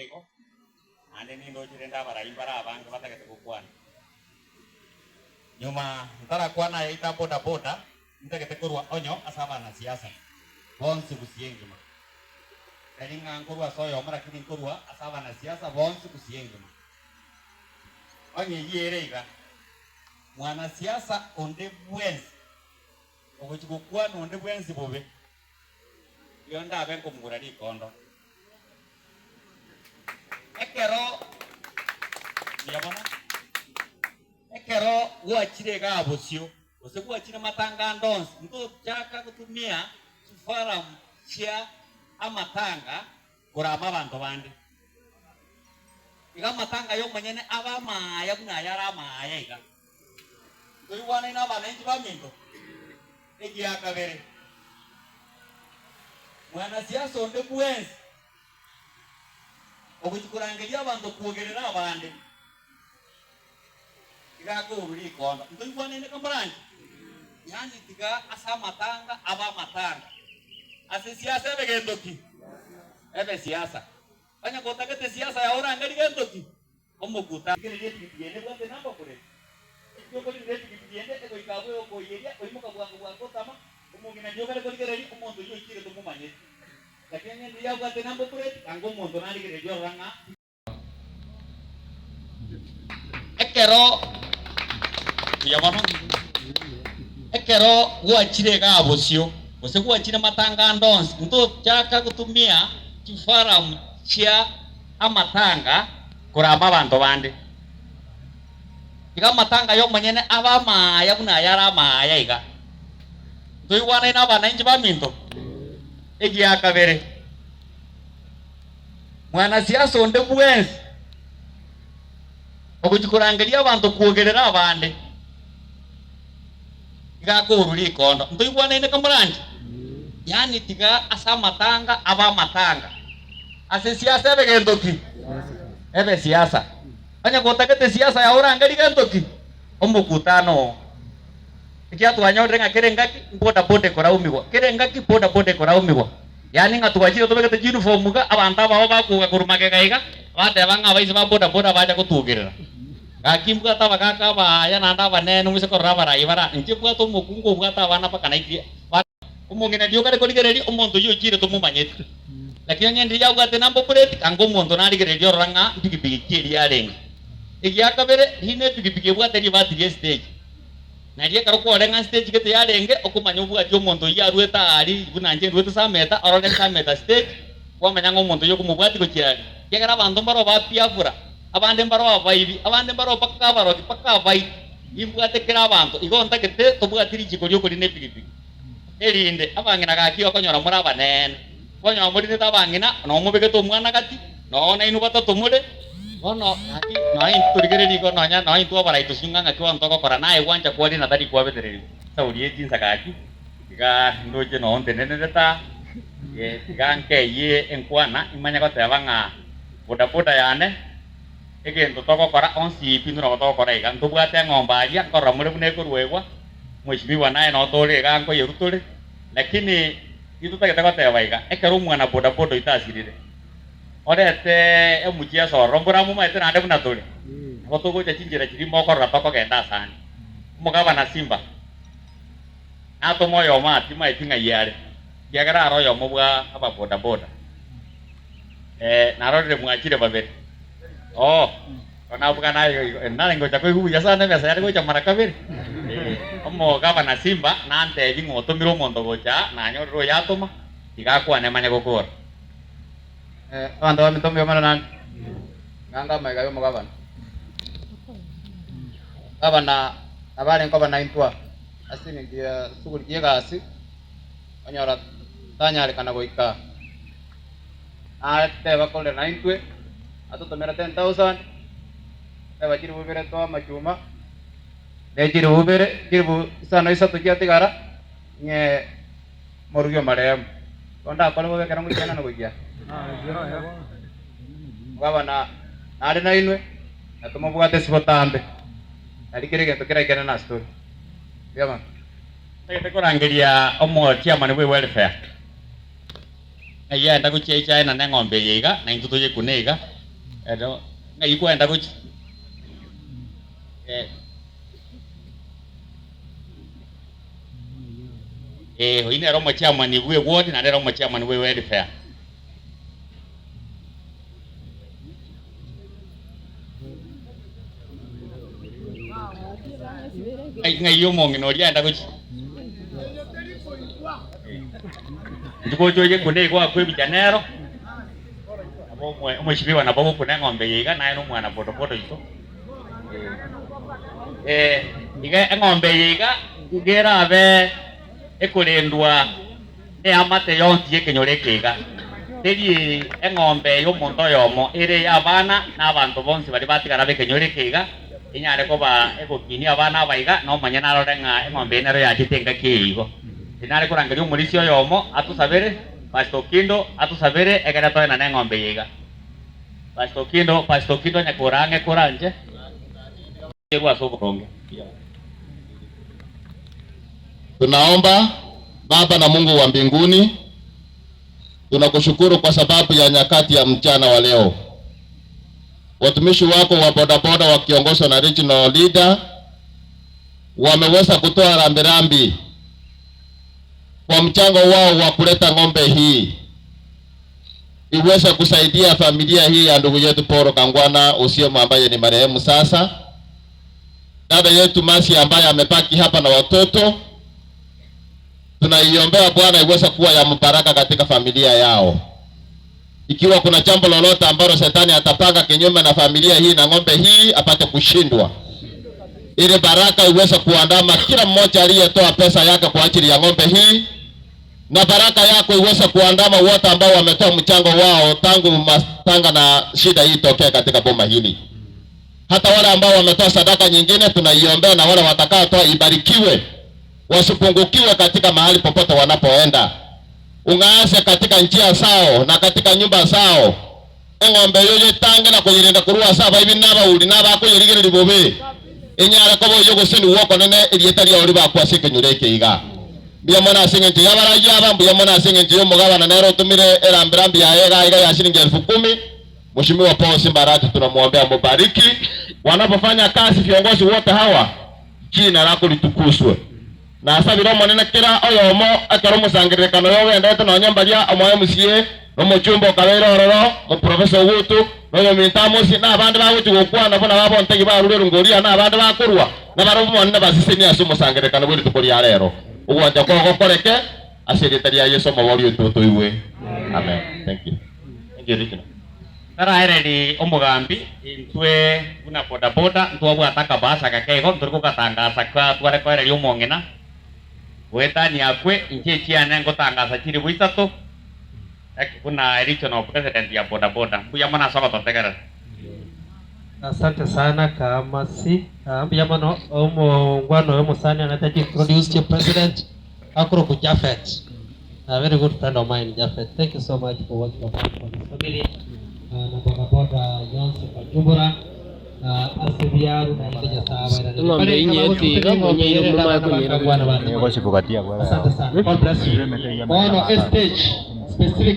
eko ande nindo chirenda baraimbara abange batakete kukwana nyuma ntara kwana yaita boda boda ntakete kurwa onyo asaba na siasa bonsi kusiengima kalinga nkurwa soyo mara kini nkurwa asaba na siasa bonsi kusiengima onye yierega mwana siasa onde bwenzi okuchikukwana onde bwenzi bobe yonda abenko mgurali kondo ekero yabona ekero wachire gabosio ose wachire matanga ndonsi ndo chaka kutumia kifara chia amatanga kurama abantu bandi iga matanga yo manyene abama ya kuna yara maya iga ndo wana ina bana nji baminto egi akabere mwana siasa onde bwenzi okuchikurangeria abantu kuogerera abandi igako uri kondo ndo ibone ne kamrangi yani tiga asa matanga aba matanga ase siasa ebegendoki ebe siasa anya kotakete siasa ya ora ngari gendoki omukuta kireye tipiende kwande namba kure ikyo kuri reti tipiende eko ikabwe oko yeria oimuka bwangu bwangu tama umugina jogale kuri kereri umuntu yo ikire tumumanye lakini ndia kwande namba kure tango muntu nali kirejo ranga ekero yabana ekero wachire gabosio ose wachire matanga ndonsi ndo chaka kutumia kifara chia amatanga kurama abantu bandi iga matanga yo manyene abama ya kuna yara maya iga ndo iwana ina bana nji baminto egi akabere mwana siasa onde bwenzi okuchikurangeria abantu kuogerera abandi igako uruli kondo ndo ibwana ine kamurangi yani tiga asa matanga aba matanga ase siasa ebe gendoki ebe siasa anya kotakete siasa ya ora ngari gendoki omukutano ikiatu anyore ngakere ngaki boda boda koraumigwa kere ngaki boda boda koraumigwa yani ngatuwachire tobekete uniform ga abantu aba bakuga kurumage gaiga bate banga abaisi ba boda boda baja kutugerera ngakimbuga tabakaka baya nanda banene mwise korabara ibara nkibwa to mukungu bwa tabana pakana iki umungina dio kare koligereri umuntu yujire to mumanyete lakini nyendi ya bwate nambo plate kango muntu nali gererio ranga pikipiki kiri yarenga igyakabere hine pikipiki bwate ri bati stage na rie karo ko renga stage kete yarenge okumanya ubwa dio muntu yarweta ari bunanje rweta sameta orone sameta stage kwa manyango muntu yo kumubwati ko kirari kegara abantu mbaro bapiavura abande mbaro abaibi abande mbaro pakka bai ibwate kera abantu igonta kete tobwatiri jikori okori ne pikipiki erinde abangina gaki okonyora muri abanene konyora muri ne tabangina no mubeke to mwana kati no na inu batatu muri ono gaki no inturigere ni kono nya no intu abara itusunga ngaki wanto kokora nae wanja kwali na tari kwabetereri sauri ejinsa gaki iga ndoje no ontenene ta ye ganke ye enkwana imanya ko tabanga boda boda yane egento tokokora onsi pinura gotokora iga ntubwate ngomba aria korra muri bune kurwegwa mwishimiwa naye no tole ganko yerutole lakini itu tageta goteba iga ekero mwana boda boda itasirire orete emuchia soro mbura mu maite nande buna tole gotogo chinjira chiri mokorra toko genda sana mugaba na simba ato moyo mati maitinga yare yagara royo mubwa aba boda boda narore mwachire babere oh kona buka nayo nane ngoja ko huya sana mesa yari goja marakabiri omo gaba na simba nante jingo tomiro mondo goja na nyoro yatoma igakwa ne manya gokora abantu bamitombe mana nan nganga mai gayo mugabana abana abale nkoba na intwa asini ndia suguri gasi onyora tanyale kana goika ate bakole na intwe atotomera 10,000 eba kiri bubere to machuma de kiri bubere kiri isano isato kiatigara nye morugyo marem onda akole bobe kana ngujana no gujya baba na na inwe atomo bwate sibotambe ali kire gento kira ikena na story yama tege korangeria omo tiama ne welfare Aya ndakuchecha na ng'ombe yiga na intuto ye kunega edo ngai kwenda kuchi hoine ro chairman we ward na ro chairman we welfare ngai yo mongi no ya ndakuchi ndiko joje kunde kwa kwe bijanero abo mwishibiwa na babo kuna ng'ombe yiga na no mwana bodo ito iga ng'ombe yiga ngera abe ekurendwa amate yonti ekenyore kiga teri ng'ombe yo muntu yomo ere abana na abantu bonse bari batigara bekenyore kiga inyare ko ba egokini abana abaiga no manya narorenga ng'ombe nero yakitenga kiigo inare kurangari umurisi yomo atusabere Pastor Kindo atusabere egera toena na ng'ombe yiga Pastor Kindo nyakurange kuranje kwa soko konge. Tunaomba Baba na Mungu wa mbinguni, tunakushukuru kwa sababu ya nyakati ya mchana wa leo. Watumishi wako wa bodaboda wakiongozwa na regional leader wameweza kutoa rambirambi kwa mchango wao wa kuleta ng'ombe hii iweze kusaidia familia hii ya ndugu yetu Paul Kangwana Osiemo ambaye ni marehemu sasa, dada yetu Masi ambaye amepaki hapa na watoto. Tunaiombea Bwana iweze kuwa ya mbaraka katika familia yao. Ikiwa kuna jambo lolote ambalo shetani atapanga kinyume na familia hii na ng'ombe hii apate kushindwa, ili baraka iweze kuandama kila mmoja aliyetoa pesa yake kwa ajili ya ng'ombe hii, na baraka yako iweze kuandama wote ambao wametoa mchango wao tangu matanga na shida hii tokea katika boma hili. Hata wale ambao wametoa sadaka nyingine tunaiombea, na wale watakaotoa ibarikiwe, wasipungukiwe katika mahali popote wanapoenda. Ungaase katika njia zao na katika nyumba zao. Ng'ombe yoye tange na kuyirinda kurua saba hivi naba uli naba ko yirigire libobe. Enyara ko boyo goseni woko nene elietari ya oliba kwa sike nyureke iga. Biya mona asinge nje yabara yaba biya mona asinge nje umugaba na nero tumire erambirambi ya ega iga ya shilingi 10,000. Mheshimiwa Paul Simbarati tunamwombea mubariki. Wanapofanya kazi viongozi wote hawa, jina lako litukuzwe. Na asabira monene kira oyomo akaro musangirekano yo wenda to nonyambaria omoye musie no muchumbo kabero ororo mu professor wutu no mintamusi na abandi baguti gukwana bona babo ntegi barure ngoria na abandi bakurwa na baro monene basiseni asu musangirekano buri tukuri arero ugwanja ko gokoreke asiritaria Yesu mabori ututu iwe. Amen. Thank you Richard. Tara ready omugambi intwe una bodaboda ntwa ataka basa kakego nturiko katangaza kwa tware kwa ready omongena wetani akwe inchechi yana ngotangaza chiri buitatu kuna regional president ya bodaboda kuya mwana soko totegera. Asante sana Kamasi ya mano omongwano omusani anataka introduce the president akoro ku Jafet, a very good friend of mine Jafet. Thank you so much for what you have done for this family. Na bodaboda Johnson Kajumbura asibiaru na ile jasawa ina ng'ombe inyeti ng'ombe ile mama kunyera. Asante sana. God bless you. On a stage specifically